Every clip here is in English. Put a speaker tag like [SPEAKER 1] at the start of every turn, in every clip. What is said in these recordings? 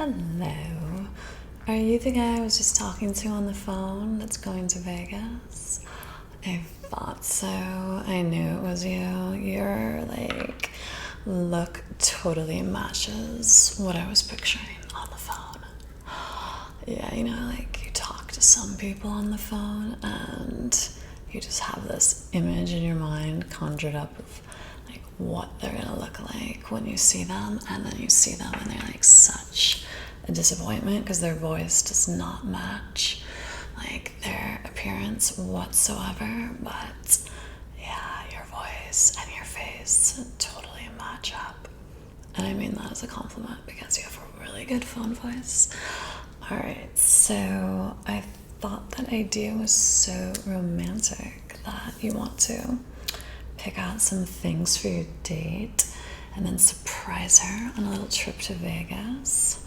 [SPEAKER 1] Hello. Are you the guy I was just talking to on the phone that's going to Vegas? I thought so. I knew it was you. Your, look totally matches what I was picturing on the phone. Yeah, you talk to some people on the phone and you just have this image in your mind conjured up of what they're gonna look like when you see them, and then you see them and they're such a disappointment because their voice does not match their appearance whatsoever. But yeah, your voice and your face totally match up, and I mean that as a compliment because you have a really good phone voice. Alright, so I thought that idea was so romantic that you want to pick out some things for your date and then surprise her on a little trip to Vegas.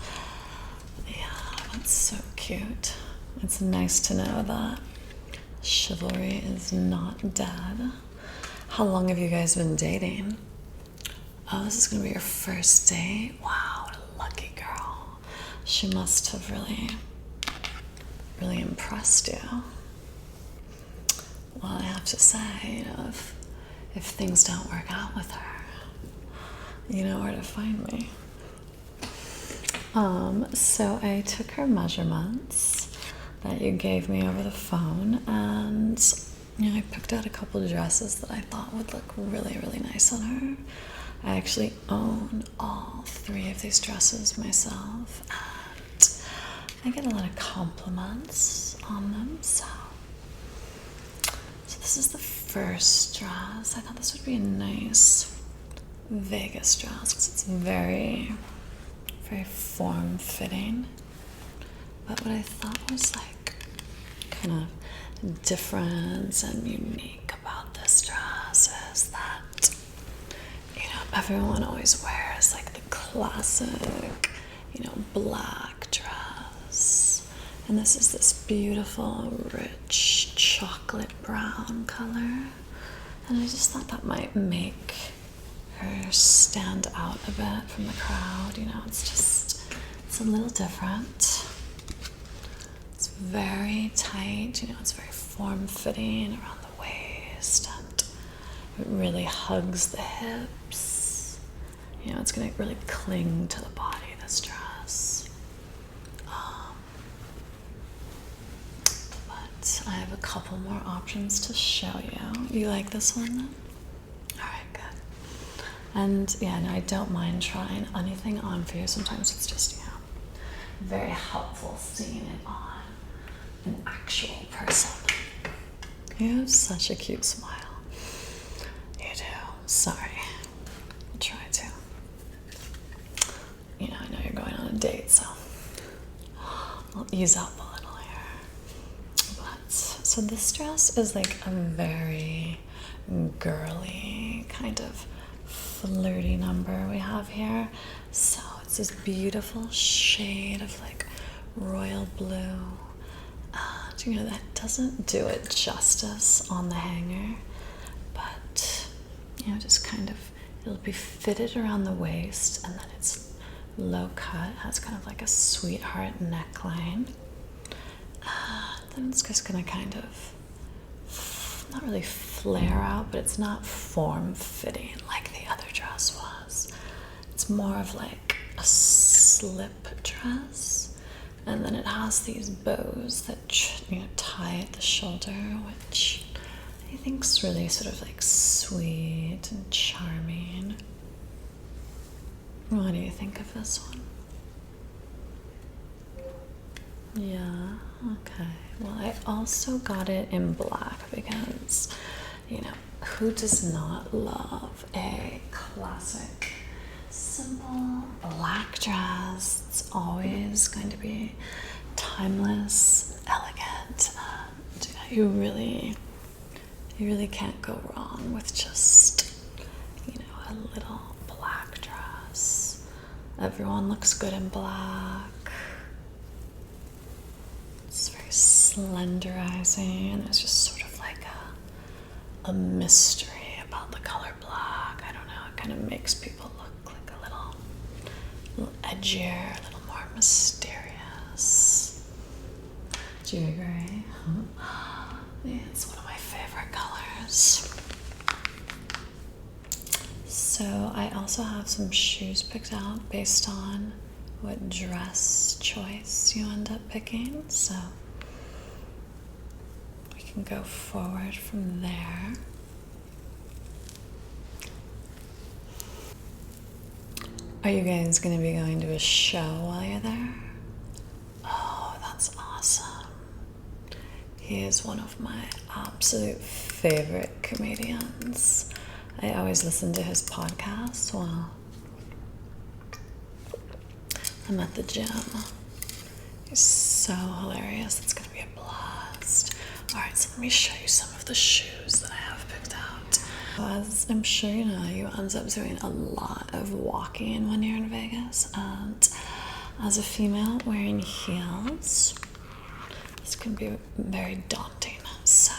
[SPEAKER 1] Yeah, that's so cute. It's nice to know that chivalry is not dead. How long have you guys been dating? Oh, this is gonna be your first date? Wow, what a lucky girl. She must have really impressed you. Well, I have to say, if things don't work out with her, you know where to find me. So I took her measurements that you gave me over the phone, and I picked out a couple of dresses that I thought would look really, really nice on her. I actually own all 3 of these dresses myself, and I get a lot of compliments on them, so this is the first dress. I thought this would be a nice Vegas dress because it's very, very form-fitting. But what I thought was kind of different and unique about this dress is that, everyone always wears the classic, black dress. And this is this beautiful, rich, chocolate brown color. And I just thought that might make her stand out a bit from the crowd. It's a little different. It's very tight, it's very form-fitting around the waist, and it really hugs the hips. It's gonna really cling to the body, this dress. I have a couple more options to show you. You like this one then? Alright, good. And yeah, no, I don't mind trying anything on for you. Sometimes it's just, very helpful seeing it on an actual person. You have such a cute smile. You do. Sorry. I'll try to. I know you're going on a date, so I'll ease up a little. So this dress is a very girly kind of flirty number we have here. So it's this beautiful shade of royal blue. And that doesn't do it justice on the hanger, but just it'll be fitted around the waist, and then it's low cut, has kind of a sweetheart neckline. Then it's just gonna kind of not really flare out, but it's not form-fitting like the other dress was. It's more of a slip dress, and then it has these bows that tie at the shoulder, which I think's really sort of sweet and charming. What do you think of this one? Yeah, okay. Well, I also got it in black because, who does not love a classic, simple black dress? It's always going to be timeless, elegant, and you really can't go wrong with just, a little black dress. Everyone looks good in black. It's very slenderizing, and it's just sort of a mystery about the color black. I don't know, it kind of makes people look a little edgier, a little more mysterious. Do you agree? Yeah, it's one of my favorite colors. So I also have some shoes picked out based on what dress choice you end up picking. So we can go forward from there. Are you guys going to be going to a show while you're there? Oh, that's awesome. He is one of my absolute favorite comedians. I always listen to his podcast while I'm at the gym. He's so hilarious. It's going to be a blast. All right, so let me show you some of the shoes that I have picked out. As I'm sure you know, you end up doing a lot of walking when you're in Vegas, and as a female wearing heels, this can be very daunting. So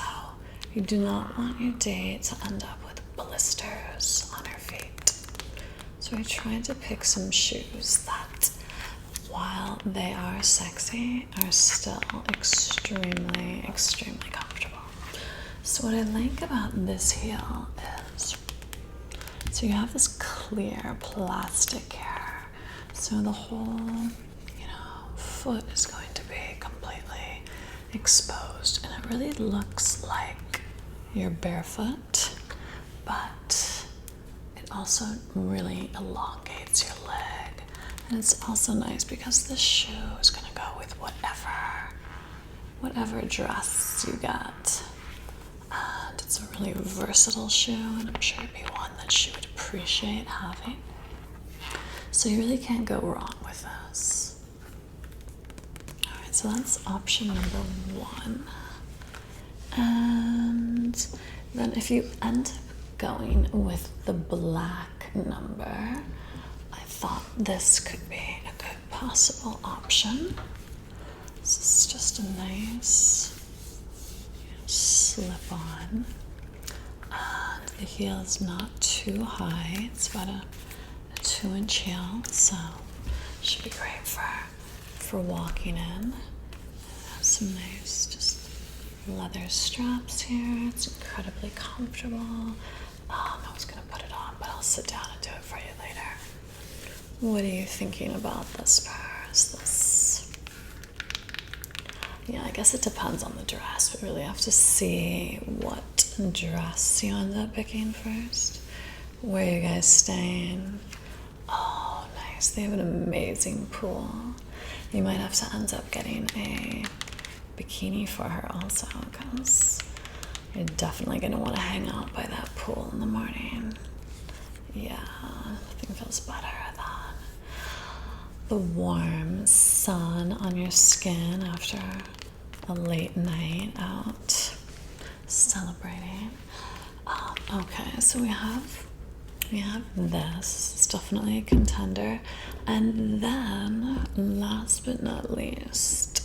[SPEAKER 1] you do not want your date to end up with blisters on her feet. So I tried to pick some shoes that, while they are sexy, are still extremely, extremely comfortable. So what I like about this heel is, so you have this clear plastic here. So the whole, foot is going to be completely exposed, and it really looks like you're barefoot, but it also really elongates your leg. And it's also nice because this shoe is going to go with whatever dress you get. And it's a really versatile shoe, and I'm sure it'd be one that she would appreciate having. So you really can't go wrong with this. All right, so that's option number one. And then if you end up going with the black number, I thought this could be a good possible option. This is just a nice slip on, and the heel is not too high. It's about a 2-inch heel, so should be great for walking in. Has some nice just leather straps here. It's incredibly comfortable. I was gonna put it on, but I'll sit down and do it for you later. What are you thinking about this pair? Is this? Yeah, I guess it depends on the dress. We really have to see what dress you end up picking first. Where are you guys staying? Oh, nice. They have an amazing pool. You might have to end up getting a bikini for her also, because you're definitely going to want to hang out by that pool in the morning. Yeah, nothing feels better than the warm sun on your skin after a late night out celebrating. Okay, so we have this. It's definitely a contender. And then, last but not least,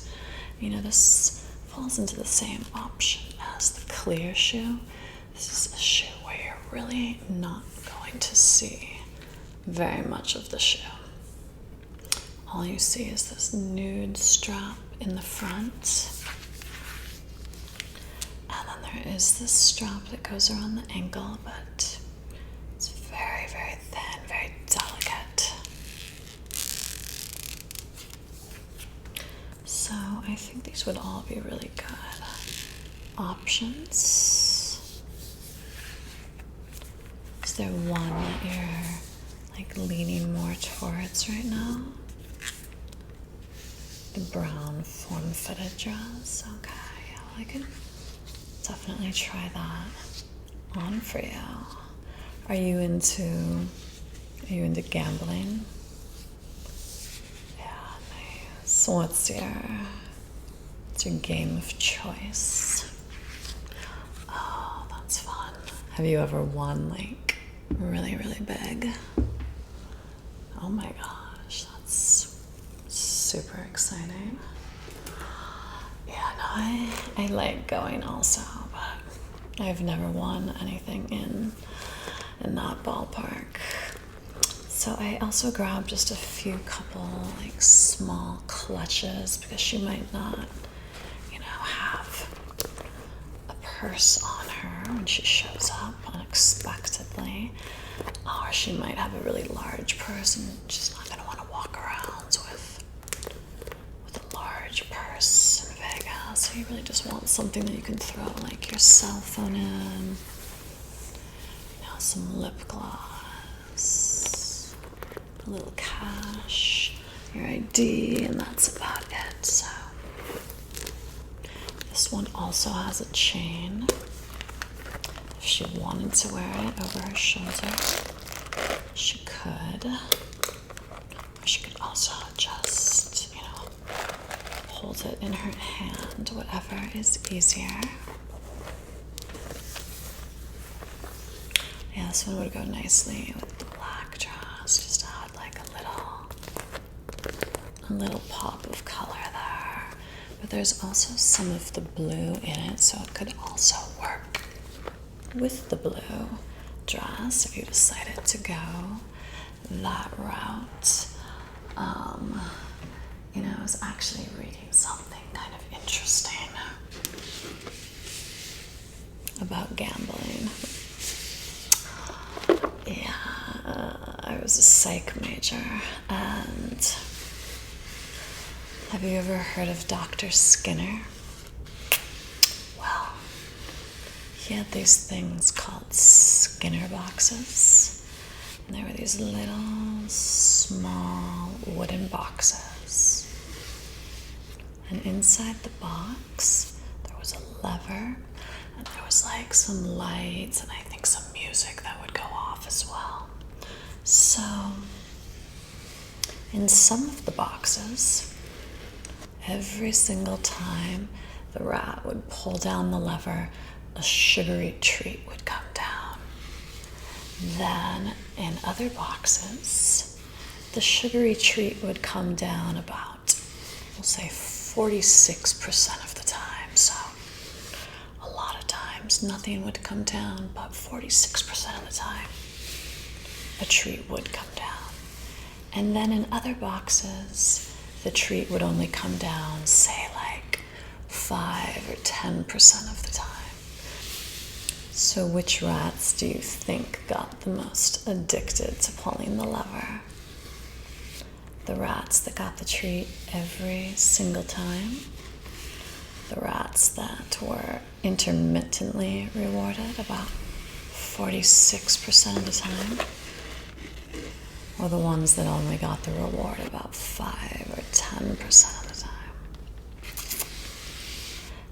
[SPEAKER 1] this falls into the same option as the clear shoe. This is a shoe where you're really not going to see very much of the shoe. All you see is this nude strap in the front. And then there is this strap that goes around the ankle, but it's very, very thin, very delicate. So I think these would all be really good options. Is there one that you're leaning more towards right now? The brown form-fitted dress. Okay, well, I could definitely try that on for you. Are you into gambling? Yeah, nice. What's your game of choice? Oh, that's fun. Have you ever won really, really big? Oh my gosh, that's super exciting. Yeah, no, I like going also, but I've never won anything in that ballpark. So I also grabbed just a few couple like small clutches because she might not, have a purse on her when she shows up unexpectedly. Or she might have a really large purse and she's not going to want to walk around with a large purse in Vegas. So you really just want something that you can throw like your cell phone in, some lip gloss, a little cash, your ID, and that's about it. So this one also has a chain. If she wanted to wear it over her shoulder, she could. Or she could also just, hold it in her hand, whatever is easier. Yeah, this one would go nicely with the black dress. Just add like a little pop of color there. But there's also some of the blue in it, so it could also work with the blue dress if you decided to go that route. I was actually reading something kind of interesting about gambling. Yeah, I was a psych major, and have you ever heard of Dr. Skinner? Well, he had these things called Skinner boxes, and they were these little small wooden boxes, and inside the box there was a lever, and there was like some lights and I think some music that would go off as well. So in some of the boxes, every single time the rat would pull down the lever, a sugary treat would come down. Then in other boxes, the sugary treat would come down about, we'll say 46% of the time. So a lot of times nothing would come down, but 46% of the time a treat would come down. And then in other boxes, the treat would only come down, say like 5 or 10% of the time. So which rats do you think got the most addicted to pulling the lever? The rats that got the treat every single time? The rats that were intermittently rewarded about 46% of the time? Or the ones that only got the reward about 5 or 10% of the time?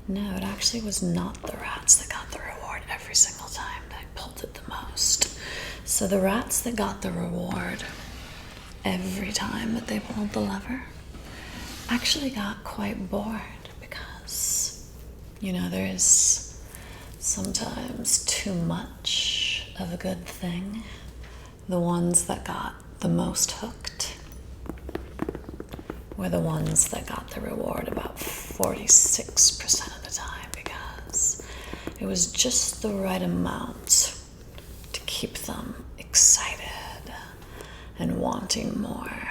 [SPEAKER 1] No, it actually was not the rats that got the reward every single time that pulled it the most. So the rats that got the reward every time that they pulled the lever actually got quite bored because, there is sometimes too much of a good thing. The ones that got the most hooked were the ones that got the reward about 46% of the time because it was just the right amount to keep them excited and wanting more.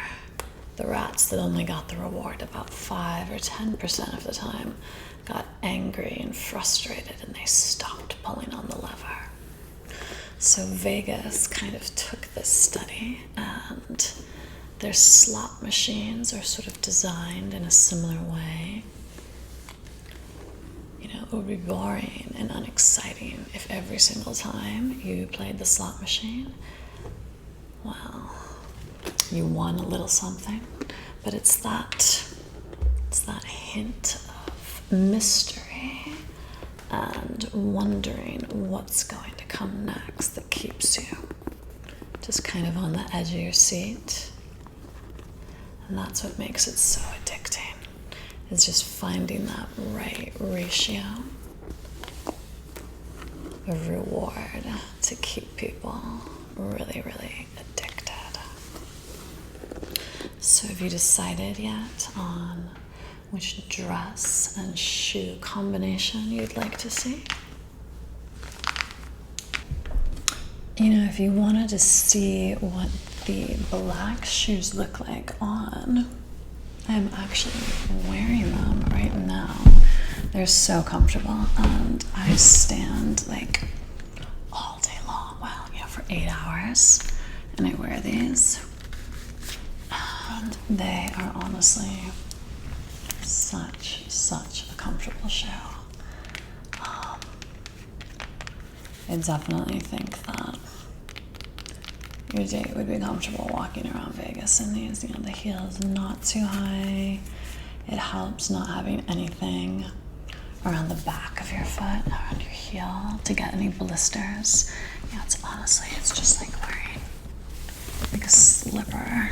[SPEAKER 1] The rats that only got the reward about 5 or 10% of the time got angry and frustrated and they stopped pulling on the lever. So Vegas kind of took this study, and their slot machines are sort of designed in a similar way. It would be boring and unexciting if every single time you played the slot machine, well, you won a little something, but it's that hint of mystery and wondering what's going to come next that keeps you just kind of on the edge of your seat. And that's what makes it so addicting, is just finding that right ratio of reward to keep people really, really addicted. So have you decided yet on which dress and shoe combination you'd like to see? If you wanted to see what the black shoes look like on. I'm actually wearing them right now. They're so comfortable, and I stand like all day long, well, for 8 hours, and I wear these, and they are honestly such a comfortable shoe. I definitely think that your date would be comfortable walking around Vegas in these. The heel's not too high. It helps not having anything around the back of your foot, around your heel, to get any blisters. It's just like wearing like a slipper.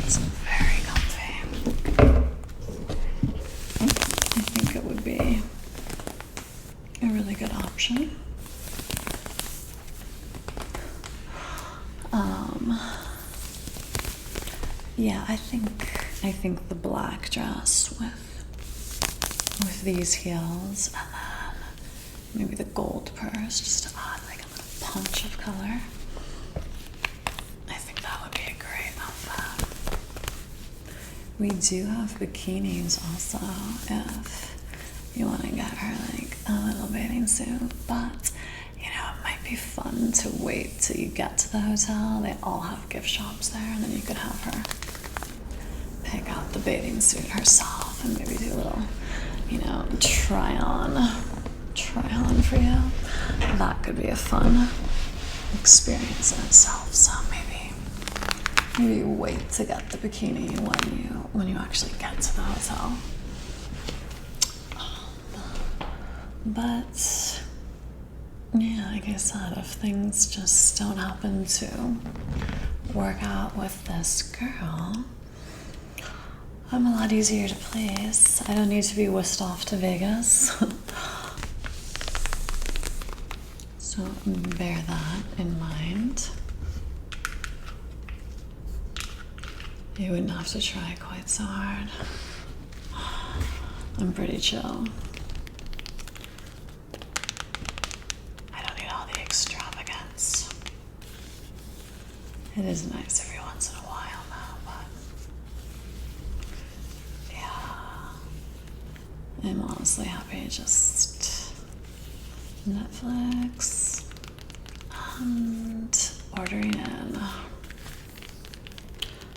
[SPEAKER 1] It's very comfy. I think it would be a really good option. Yeah, I think the black dress with these heels, and then maybe the gold purse, just to add like a little punch of color. I think that would be a great outfit. We do have bikinis also if you want to get her like a little bathing suit, but it might be fun to wait till you get to the hotel. They all have gift shops there, and then you could have her pick out the bathing suit herself and maybe do a little, try on for you. That could be a fun experience in itself. So maybe wait to get the bikini when you actually get to the hotel. But yeah, like I said, if things just don't happen to work out with this girl, I'm a lot easier to please. I don't need to be whisked off to Vegas. So bear that in mind. You wouldn't have to try quite so hard. I'm pretty chill. I don't need all the extravagance. It is nice every once in a while now, but yeah, I'm honestly happy just Netflix and ordering in.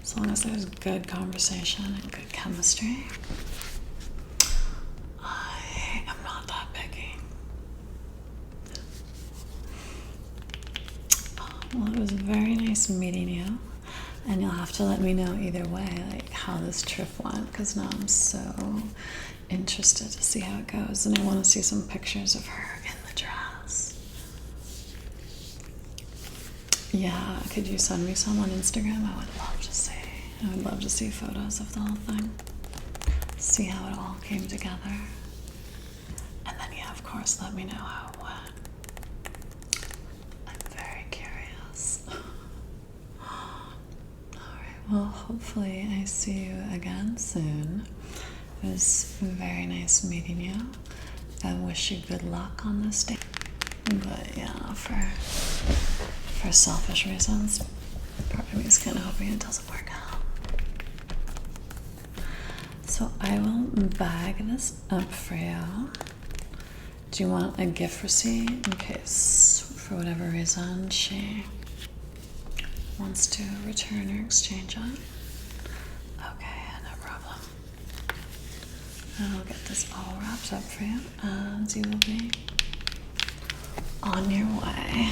[SPEAKER 1] As long as there's good conversation and good chemistry, I am not that picky. Well, it was very nice meeting you, and you'll have to let me know either way, like how this trip went, because now I'm so interested to see how it goes, and I want to see some pictures of her in the dress. Yeah, could you send me some on Instagram? I would love to see. I would love to see photos of the whole thing. See how it all came together. And then, yeah, of course, let me know how it went. I'm very curious. Alright, well, hopefully I see you again soon. It was very nice meeting you. I wish you good luck on this date. But yeah, for selfish reasons, part of me is kind of hoping it doesn't work out. So I will bag this up for you. Do you want a gift receipt in case, for whatever reason, she wants to return or exchange it? Okay, no problem. I'll get this all wrapped up for you, and you will be on your way.